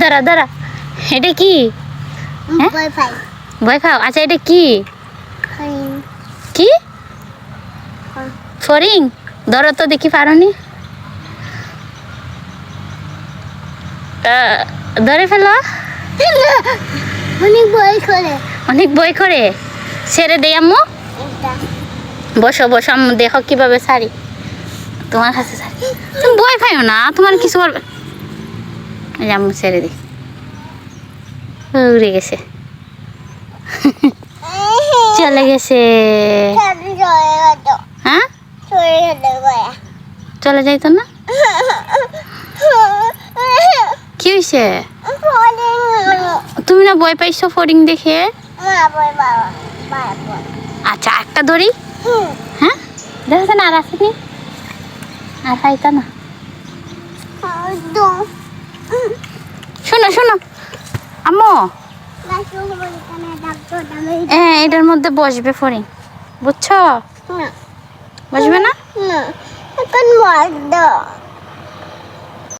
দাঁড়া দাঁড়া, এটা কি? ভয় খাও? আচ্ছা এটা কি কি ফড়িং? ধরো তো দেখি, পারোনি? ধরে ফেলো। অনেক ভয় করে। অনেক ভয় করে। ছেড়ে দেই আম্মু। বসো বসো আম্মু, দেখো কিভাবে ছাড়ি তোমার কাছে ছাড়ি। তুমি ভয় খাইও না, তোমার কিছু করবে। আম্মু ছেড়ে দিই, উড়ে গেছে। চলে গেছে। হ্যাঁ চলে যাইতো না? কি হয়েছে? তুমি না ভয় পাইছো ফড়িং দেখে? আচ্ছা একটা ধরি। হ্যাঁ দেখো না, আর আসেনি, আর খাইতা না। শোনো শোনো আম্মু, হ্যাঁ এটার মধ্যে বসবে ফড়িং, বুঝছো? বসবে না?